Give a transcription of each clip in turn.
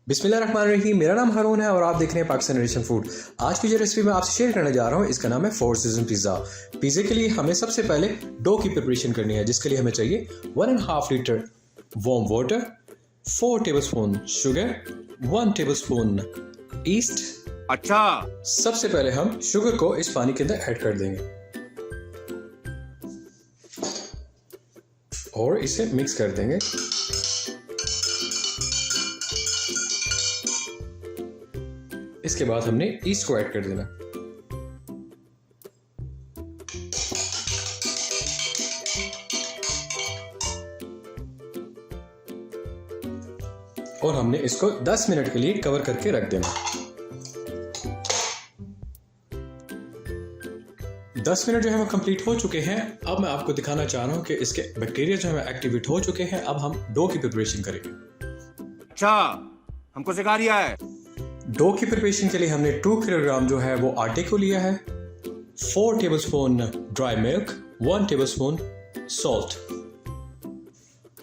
बिस्मिल्लाहिर्रहमानिर्रहीम। मेरा नाम हारून है और आप देख रहे हैं पाकिस्तान एडिशन फूड। आज की जो रेसिपी मैं आपसे शेयर करने जा रहा हूँ इसका नाम है 4 सीजन पिज़्ज़ा। पिज़्ज़े के लिए हमें सबसे पहले डो की प्रिपरेशन करनी है, जिसके लिए हमें चाहिए 1.5 litre warm water, 4 tablespoon sugar, 1 tablespoon east. अच्छा, सबसे पहले हम शुगर को इस पानी के अंदर ऐड कर देंगे और इसे मिक्स कर देंगे। इसके बाद हमने ईस्ट को ऐड कर देना। और हमने इसको 10 मिनट के लिए कवर करके रख देना। 10 मिनट जो है वो कंप्लीट हो चुके हैं। अब मैं आपको दिखाना चाह रहा हूं कि इसके बैक्टीरिया जो है एक्टिवेट हो चुके हैं। अब हम डो की प्रिपरेशन करेंगे। अच्छा, हमको सिखा रिया है। डो की प्रिपरेशन के लिए हमने 2 किलोग्राम जो है वो आटे को लिया है, 4 tablespoon dry milk, 1 tablespoon salt.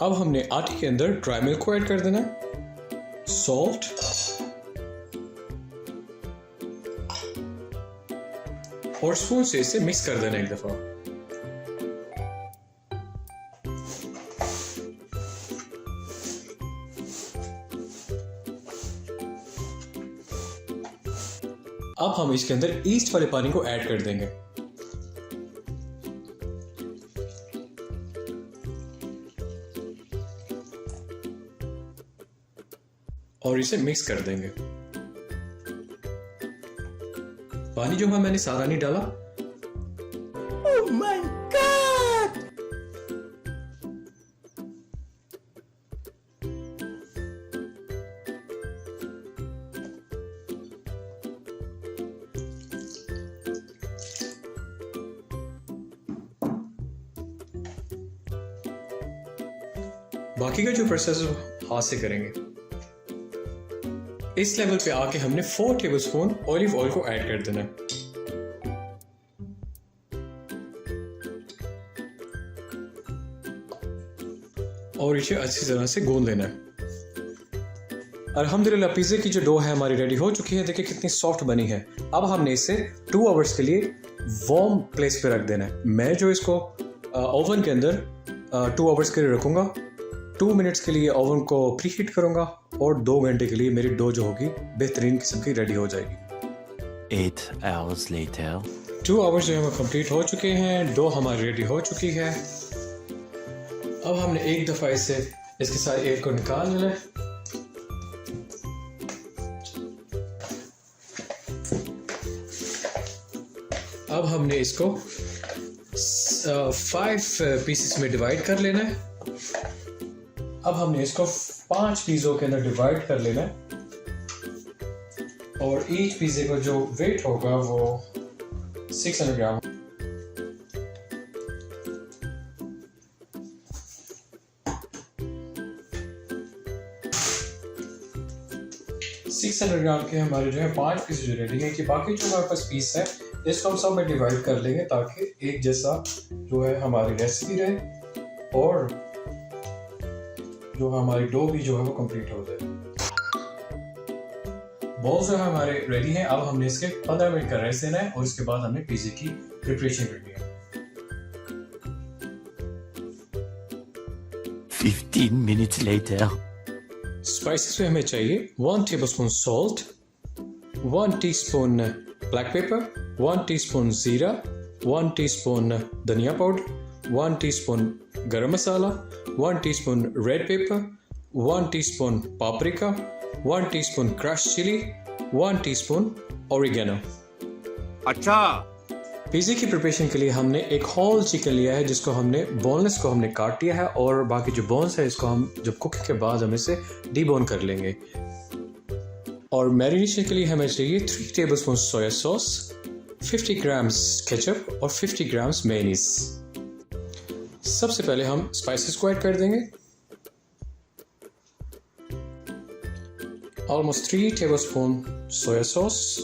अब हमने आटे के अंदर ड्राई मिल्क को ऐड कर देना, सॉल्ट और स्पून से इसे मिक्स कर देना एक दफा। अब हम इसके अंदर ईस्ट वाले पानी को ऐड कर देंगे और इसे मिक्स कर देंगे। पानी जो है मैंने सारा नहीं डाला। Oh my God! बाकी का जो प्रोसेस हाथ से करेंगे। इस लेवल पे आके हमने 4 टेबलस्पून ऑलिव ऑयल को ऐड कर देना है और इसे अच्छी तरह से गूंद लेना है। अल्हम्दुलिल्लाह पिज़्ज़े की जो डो है हमारी रेडी हो चुकी है। देखिए कितनी सॉफ्ट बनी है। अब हमने इसे 2 आवर्स के लिए वार्म प्लेस पे रख देना है। मैं जो इसको ओवन के अंदर 2 आवर्स के लिए रखूंगा। 2 मिनट्स के लिए ओवन को प्री हीट करूंगा और 2 घंटे के लिए मेरी डो जो होगी बेहतरीन किस्म की रेडी हो जाएगी। 8 hours later. 2 आवर्स जो है वो कंप्लीट हो चुके हैं। डो हमारी रेडी हो चुकी है। अब हमने एक दफ़ा इसके सारे एयर को निकाल लेना है। अब हमने इसको 5 पीसेस में डिवाइड कर लेना है। अब हमने इसको 5 पिज़्ज़ों के अंदर डिवाइड कर लेना है और ईच पिज़्ज़े का जो वेट होगा वो 600 ग्राम। ग्राम के हमारे जो है 5 पीस जो रेडी है कि बाकी जो हमारे पास पीस है इसको हम सब में डिवाइड कर लेंगे ताकि एक जैसा जो है हमारी रेसिपी रहे और जो हमारी डो भी जो है वो कंप्लीट हो जाए। बॉल्स जो है हमारे रेडी हैं। अब हमने इसके 15 मिनट का रेस्ट देना है और इसके बाद हमने पिज़्ज़े की प्रिपरेशन करनी है। 15 minutes later. स्पाइसेस में हमें चाहिए 1 tablespoon salt, 1 teaspoon black pepper, 1 teaspoon जीरा, 1 टीस्पून धनिया powder, 1 teaspoon garam masala, 1 teaspoon red pepper, 1 teaspoon paprika, 1 teaspoon crush chilli, 1 teaspoon oregano. अच्छा, पिज़्ज़े की प्रिपरेशन के लिए हमने एक होल चिकन लिया है जिसको हमने बोनलेस को हमने काट लिया है और बाकी जो बोन्स है इसको हम जब कुकिंग के बाद हम इसे डीबोन कर लेंगे। और मैरिनेशन के लिए हमें चाहिए 3 tablespoon soya sauce, 50 grams ketchup और 50 ग्राम्स मेयोनीज। सबसे पहले हम स्पाइसेस को ऐड कर देंगे। Almost 3 tablespoon soya sauce,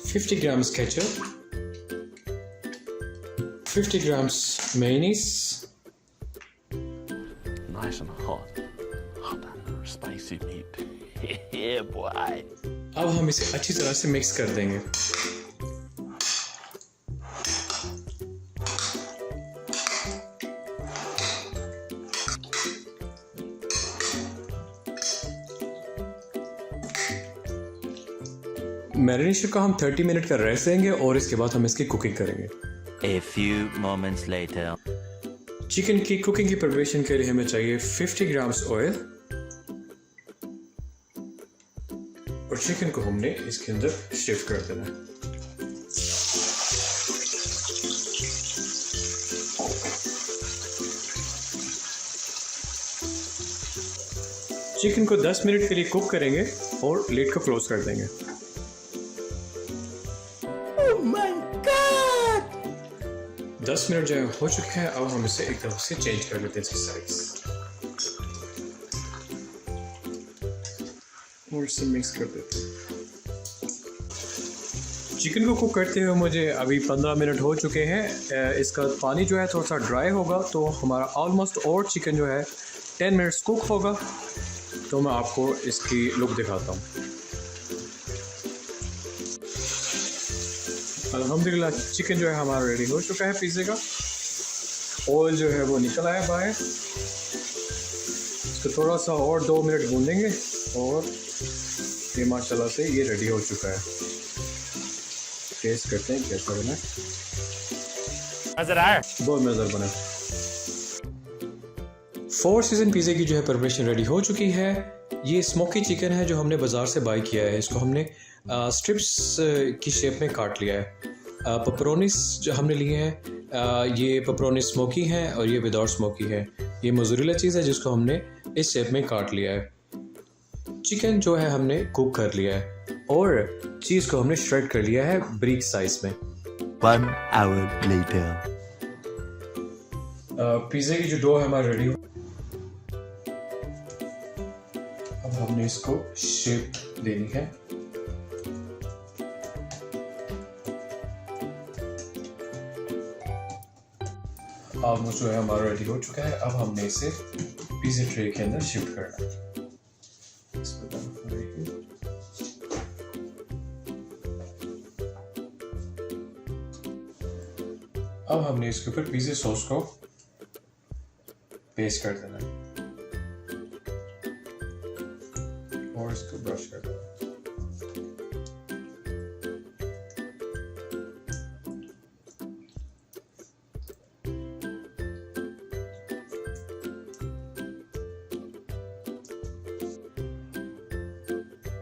50 grams ketchup, 50 grams mayonnaise, Nice and hot. Hot and spicy meat. Yeah, boy. अब हम इसे अच्छी तरह से मिक्स कर देंगे। मैरिनेशन का हम 30 मिनट का रेस्ट देंगे और इसके बाद हम इसकी कुकिंग करेंगे। A few moments later. Chicken की कुकिंग की प्रिपरेशन के लिए हमें चाहिए 50 ग्राम्स ऑयल और चिकन को हमने इसके अंदर शिफ्ट कर देना है। चिकन को 10 मिनट के लिए कुक करेंगे और लिड को क्लोज कर देंगे। Oh my God! 10 मिनट जो है हो चुके हैं। अब हम इसे एक तरफ से चेंज कर लेते हैं इसकी साइज और इसे मिक्स कर देते हैं। चिकन को कुक करते हुए मुझे अभी 15 मिनट हो चुके हैं। इसका पानी जो है थोड़ा सा ड्राई होगा तो हमारा ऑलमोस्ट और चिकन जो है 10 मिनट्स कुक होगा। तो मैं आपको इसकी लुक दिखाता हूँ। अल्हम्दुलिल्लाह चिकन जो है हमारा रेडी हो चुका है पिज़्ज़े का। ऑयल जो है वो निकल आया बाहर। इसको थोड़ा सा और 2 मिनट भूनेंगे और ये माशाल्लाह से ये रेडी हो चुका है। टेस्ट करते हैं कैसा बना। नजर आया? बहुत मज़ेदार बना। 4 सीज़न पिज़्ज़े की जो है प्रिपरेशन रेडी हो चुकी है। ये स्मोकी चिकन है जो हमने बाज़ार से बाई किया है। इसको हमने स्ट्रिप्स की शेप में काट लिया है। पेपरोनीस जो हमने लिए हैं ये पेपरोनी स्मोकी हैं और ये विदाउट स्मोकी है। ये मोज़रेला चीज़ है जिसको हमने इस शेप में काट लिया है। चिकन जो है हमने कुक कर लिया है और चीज़ को हमने श्रेड कर लिया है ब्रिक साइज में। 1 hour later. पिज़्ज़े की जो डो है हमारा रेडी। अब हमने इसको शेप देनी है। अब वो जो है हमारा रेडी हो चुका है। अब हमने इसे पिज़्ज़ा ट्रे के अंदर शिफ्ट करना है। अब हमने इसके ऊपर पिज़्ज़ा सॉस को पेस्ट कर देना है और इसको ब्रश कर देना है।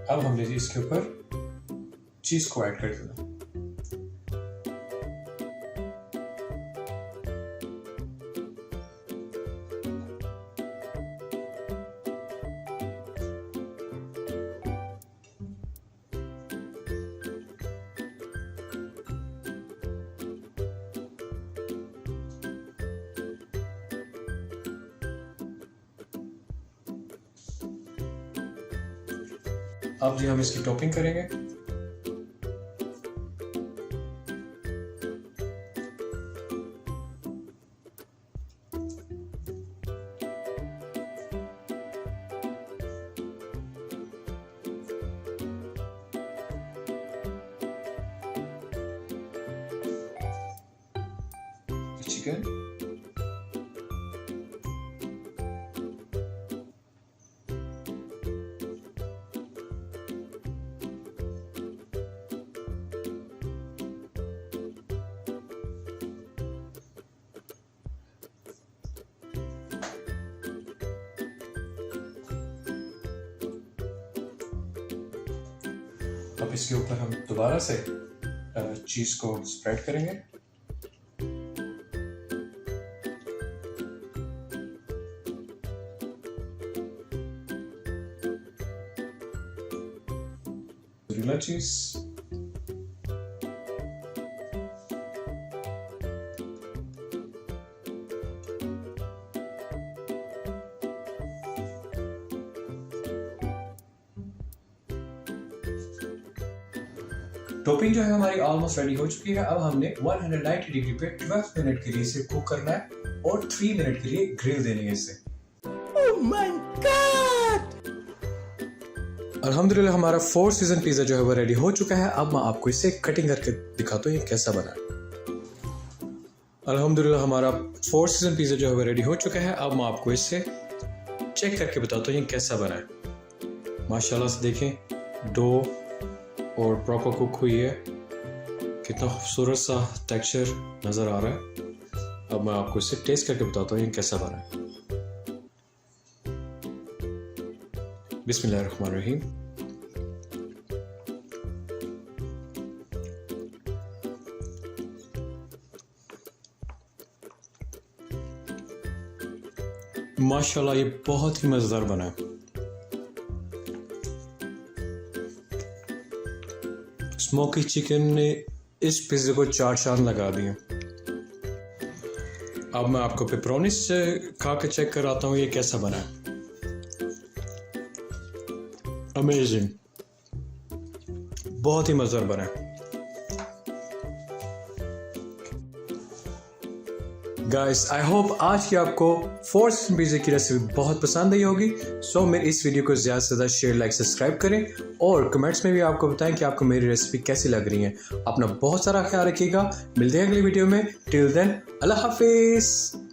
अब हमने इसके ऊपर चीज को ऐड कर देना। अब जी हम इसकी टॉपिंग करेंगे। चिकन अब इसके ऊपर हम दोबारा से चीज को स्प्रेड करेंगे। मोज़रेला चीज, टॉपिंग जो है हमारी ऑलमोस्ट रेडी हो चुकी है। अब हमने 190 डिग्री पे 12 मिनट के लिए इसे कुक करना है और 3 मिनट के लिए ग्रिल देनी है इसे। Oh my God! अल्हम्दुलिल्लाह हमारा 4 सीजन पिज़्ज़ा जो है वो रेडी हो चुका है। अब मैं आपको इसे कटिंग करके दिखाता हूँ ये कैसा बना है। अल्हम्दुलिल्लाह हमारा 4 सीजन पिज़्ज़ा जो है वो रेडी हो चुका है। अब मैं आपको इसे चेक करके बताता हूँ ये कैसा बना है। माशाल्लाह से देखें, डो और प्रॉपर कुक हुई है, कितना खूबसूरत सा टेक्सचर नज़र आ रहा है। अब मैं आपको इसे टेस्ट करके बताता हूँ ये कैसा बना है। बिस्मिल्लाहिर्रहमानिर्रहीम। माशाल्लाह ये बहुत ही मज़ेदार बना है। स्मोकी चिकन ने इस पिज़्ज़े को 4 चांद लगा दिए। अब मैं आपको पेपरोनी से खा के चेक कराता हूँ ये कैसा बना है। अमेजिंग, बहुत ही मज़ेदार बना है। गाइस, आई होप आज की आपको 4 सीजन पिज़्ज़ा की रेसिपी बहुत पसंद आई होगी। सो मेरे इस वीडियो को ज़्यादा से ज़्यादा शेयर, लाइक, सब्सक्राइब करें और कमेंट्स में भी आपको बताएं कि आपको मेरी रेसिपी कैसी लग रही है। अपना बहुत सारा ख्याल रखिएगा। मिलते हैं अगली वीडियो में। टिल देन, अल्लाह हाफिज़।